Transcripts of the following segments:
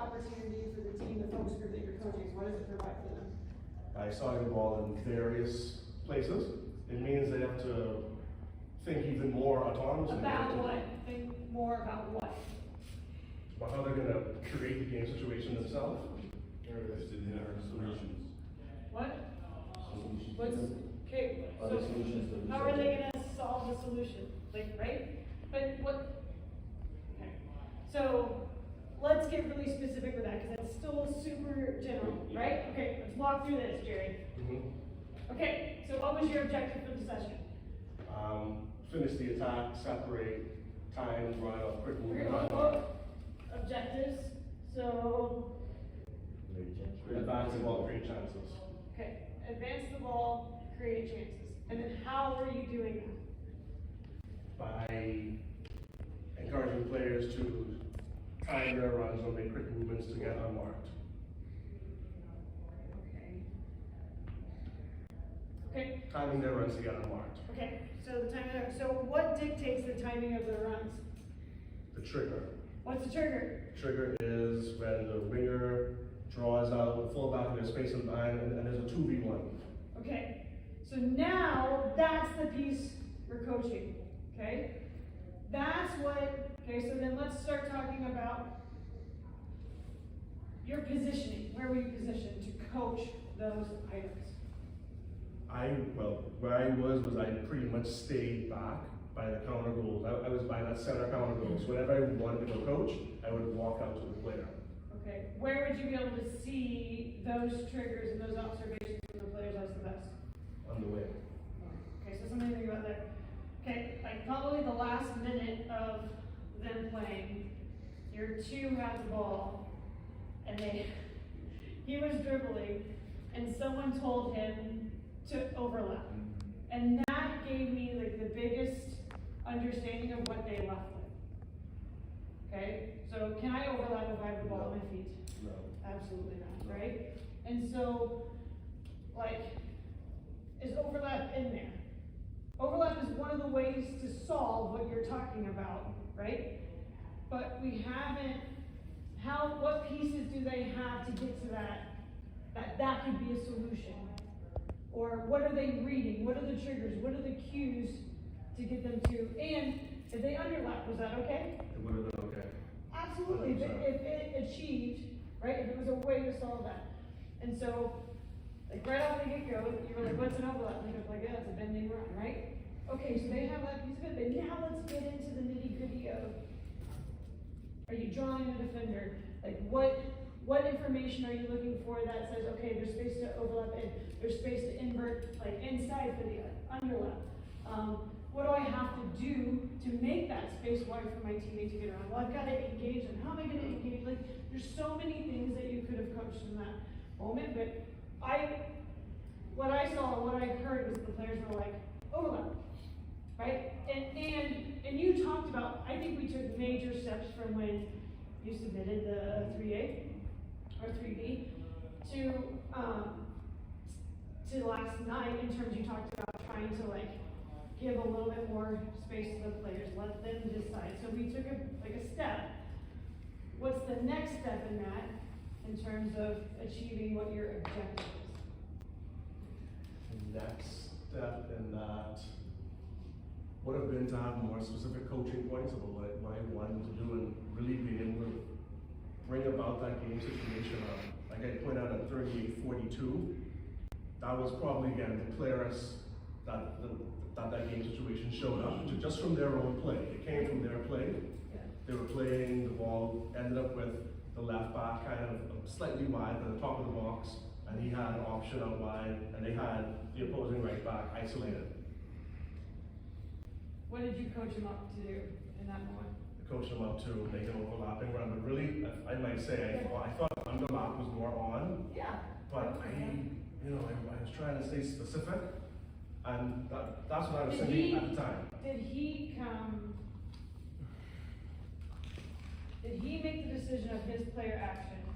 opportunity for the team, the focus group that you're coaching? What does it provide for them? By starting the ball in various places, it means they have to think even more autonomously. About what? Think more about what? About how they're going to create the game situation themselves. Interested in our solutions. What? Solutions. What's, okay, Other so solutions that we how are they gonna solve the solution? Like, right? But what, okay. So, let's get really specific with that, because that's still super general, right? Okay, let's walk through this, Jerry. Okay, so what was your objective for the session? Finish the attack, separate, time, run out, quick move. Objectives, so, Advance the ball, create chances. okay, advance the ball, create chances. And then how are you doing that? By encouraging players to time their runs or make quick movements to get unmarked. Okay. Timing their runs to get unmarked. Okay, so the timing of, so what dictates the timing of the runs? The trigger. What's the trigger? Trigger is when the winger draws out the fullback in their space and behind, and there's a 2v1. Okay, so now that's the piece we're coaching, okay? That's what, okay, so then let's start talking about your positioning. Where were you positioned to coach those items? Where I was I pretty much stayed back by the counter goals. I was by that center counter goal. So whenever I wanted to go coach, I would walk out to the player. Okay, where would you be able to see those triggers and those observations from the players as the best? On the wing. Okay, so something to think about there. Okay, like probably the last minute of them playing, your two had the ball, and he was dribbling, and someone told him to overlap. And that gave me like the biggest understanding of what they left with. Okay, so can I overlap if I have the ball at my feet? No. Absolutely not, right? And so, like, is overlap in there? Overlap is one of the ways to solve what you're talking about, right? But we haven't, what pieces do they have to get to that could be a solution? Or what are they reading? What are the triggers? What are the cues to get them to? And if they underlap, was that okay? It would have been okay. Absolutely, if it achieved, right, if it was a way to solve that. And so, like right off the get-go, you were like, what's an overlap? And I was like, yeah, it's a bending run, right? Okay, so they have that piece of it, but now let's get into the nitty-gritty of, are you drawing a defender? Like what information are you looking for that says, okay, there's space to overlap in, there's space to invert, like inside for the underlap. What do I have to do to make that space wide for my teammate to get around? Well, I've got to engage them. How am I going to engage? Like, there's so many things that you could have coached in that moment, but what I saw, what I heard was the players were like, overlap, right? And you talked about, I think we took major steps from when you submitted the 3A or 3B to last night in terms you talked about trying to like give a little bit more space to the players, let them decide. So we took a step. What's the next step in that in terms of achieving what your objective is? The next step in that would have been to have more specific coaching points about what I wanted to do and really be able to bring about that game situation. Like I pointed out at 38-42, that was probably again the clearest that game situation showed up just from their own play. It came from their play. Yeah. They were playing, the ball ended up with the left back kind of slightly wide at the top of the box, and he had an option out wide, and they had the opposing right back isolated. What did you coach him up to do in that moment? Coach him up to make an overlapping run, but really, I might say, I thought underlap was more on. Yeah. But I was trying to stay specific, and that's what I was thinking at the time. Did he make the decision of his player actions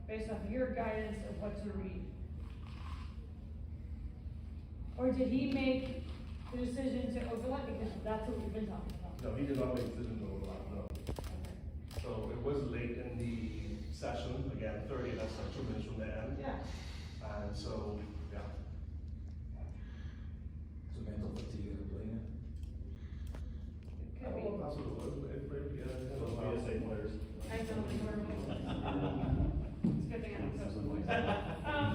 based off your guidance of what to read? Or did he make the decision to overlap because that's what we've been talking about? No, he did not make the decision to overlap, no. Okay. So it was late in the session, again, 30, that's like 2 minutes from the end. Yeah. And so, yeah. So mental fatigue and playing it. I don't know if that's what it was, but Those BSA players. I don't think we're. It's a good thing I don't have some voice. Our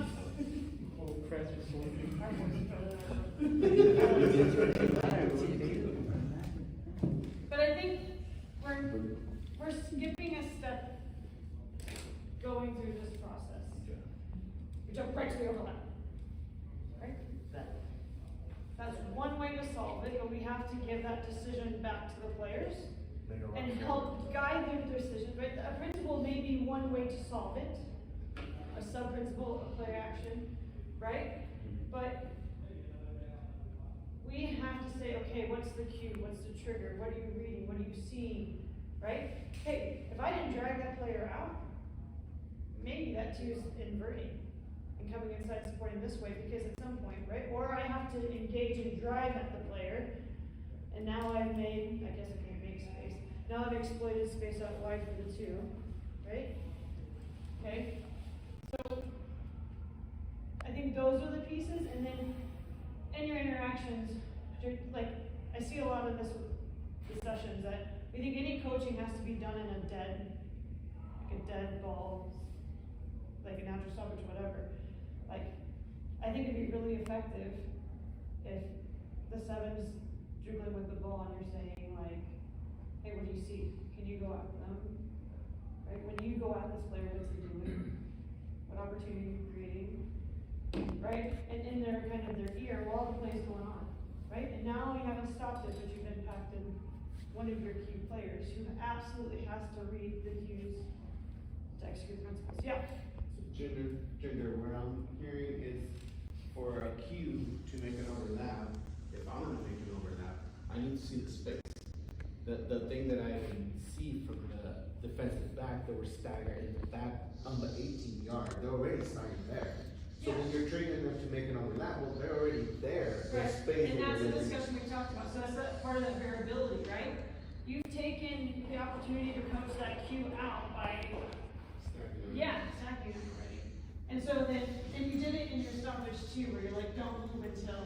voice is better than ours. But I think we're skipping a step going through this process. We jump right to the overlap. Right? That's one way to solve it, but we have to give that decision back to the players and help guide their decision. Right? A principle may be one way to solve it, a sub-principle, a player action, right? But we have to say, okay, what's the cue? What's the trigger? What are you reading? What are you seeing? Right? Hey, if I didn't drag that player out, maybe that too is inverting and coming inside and supporting this way because at some point, right? Or I have to engage and drive at the player, and now I've made, I guess I can't make space. Now I've exploited space out wide for the two, right? Okay? So, I think those are the pieces, and then in your interactions, like, I see a lot of this with discussions that we think any coaching has to be done in a dead ball, like a natural stoppage, whatever. Like, I think it'd be really effective if the seven's dribbling with the ball and you're saying, like, hey, what do you see? Can you go at them? Right? When you go at this player, what's he doing? What opportunity are you creating? Right? And in their kind of their ear while the play's going on. Right? And now you haven't stopped it, but you've impacted one of your key players who absolutely has to read the cues to execute principles. Yeah. Gender, what I'm hearing is for a cue to make an overlap, if I'm gonna make an overlap, I need to see the space. The thing that I can see from the defensive back, that we're staggered in the back on the 18-yard, they're already starting there. So when you're triggering them to make an overlap, well, they're already there. Right. There's space. And that's the within. discussion we talked about. So that's part of that variability, right? You've taken the opportunity to coach that cue out by stacking them already. And so then, and you did it in your stoppage too, where you're like, don't move until,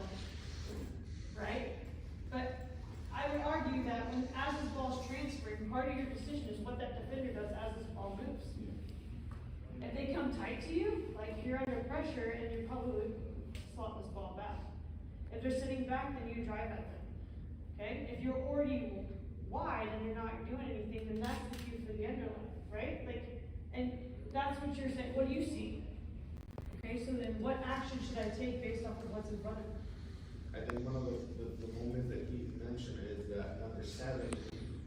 right? But I would argue that when, as this ball's transferring, part of your decision is what that defender does as this ball moves. If they come tight to you, like you're under pressure and you probably slot this ball back. If they're sitting back, then you drive at them. Okay? If you're already wide and you're not doing anything, then that's the cue for the underline, right? Like, and that's what you're saying. What do you see? Okay, so then what action should I take based off of what's in front of me? I think one of the moments that he mentioned is that number 7,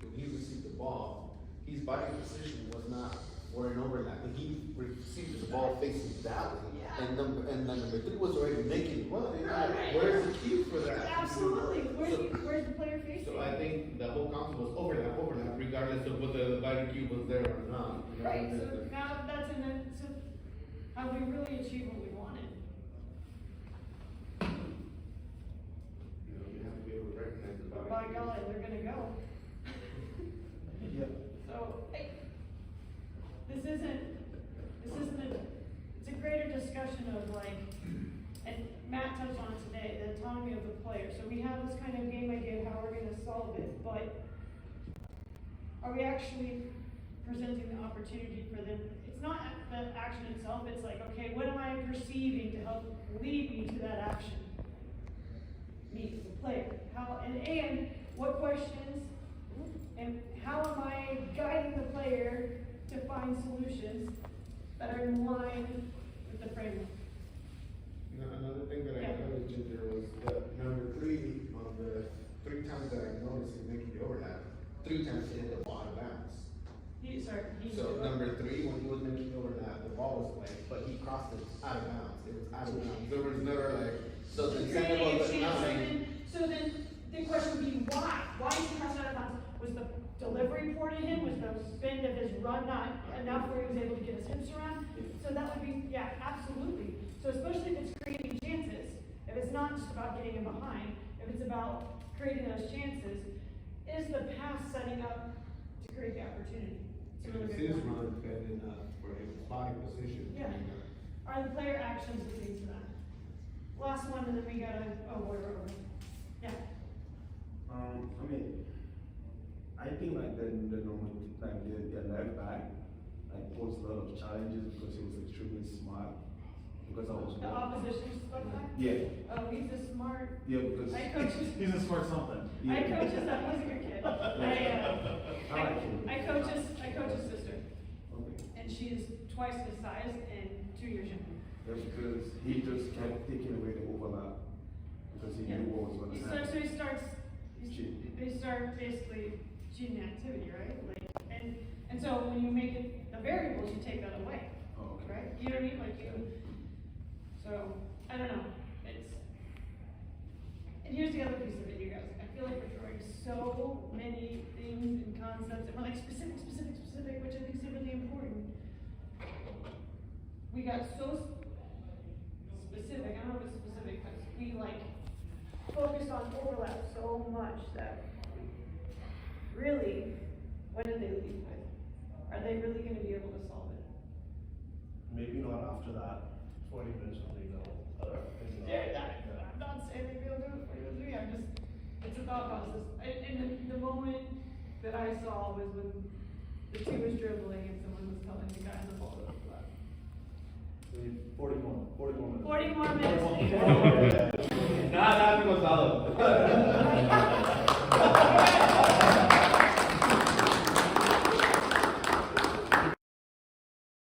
when he received the ball, his body position was not for an overlap. When he received the ball facing that way, and then number 3 was already making run. Right. Where's the cue for that? Absolutely. Where's the player facing? So I think the whole concept was overlap, regardless of whether the body cue was there or not. You know, Right. So now that's so have we really achieved what we wanted? You know, you have to be able to recognize the body. By cue. golly, they're gonna go. Yeah. So, hey, this isn't it's a greater discussion of like, and Matt touched on it today, the autonomy of the player. So we have this kind of game idea of how we're gonna solve it, but are we actually presenting the opportunity for them? It's not the action itself, it's like, okay, what am I perceiving to help lead me to that action? Me, the player. How, and what questions, and how am I guiding the player to find solutions that are in line with the framework? Another thing that I noticed, Ginger, was that number 3 on the 3 times that I noticed him making the overlap, 3 times he hit the ball out of bounds. So number 3, when he was making the overlap, the ball was like, but he crossed it out of bounds. It was out of bounds. There was never like, so the example of the 9. So then the question would be why? Why did he cross out of bounds? Was the delivery poor to him? Was the spin of his run not enough where he was able to get his hips around? So that would be, yeah, absolutely. So especially if it's creating chances, if it's not just about getting him behind, if it's about creating those chances, is the pass setting up to create the opportunity? It's a really It good is point. really dependent for a spotting position. Yeah. Are the player actions that lead to that? Last one, and then we gotta, whatever. Yeah. I mean, I think like the normal, like the left back, like posed a lot of challenges because he was extremely smart. Because I was The opposition's left back? Yeah, Oh, he's a smart, yeah, because I coach his, He's a smart something. I coach his, he's a good kid. I like him. I coach his sister, Okay. and she is twice his size and 2 years younger. Yeah, because he just kept taking away the overlap because he knew what was going to happen. So he starts, Cheating. they start basically cheating the activity, right? Like, and so when you make it the variables, you take that away, Oh, okay. right? You know what I mean? Like so, I don't know, and here's the other piece of it, you guys, I feel like we're throwing so many things and concepts, and we're like specific, which I think is really important. We got so specific, I don't know if it's specific, but we like focused on overlap so much that really, what did they leave with? Are they really gonna be able to solve it? Maybe not after that 40 minutes of legal. I'm not saying maybe I'll do it for you, I'm just, it's a thought process. And the moment that I saw was when the two was dribbling and someone was telling the guy in the ball to overlap. 40 more minutes. 40 more minutes. Nada, because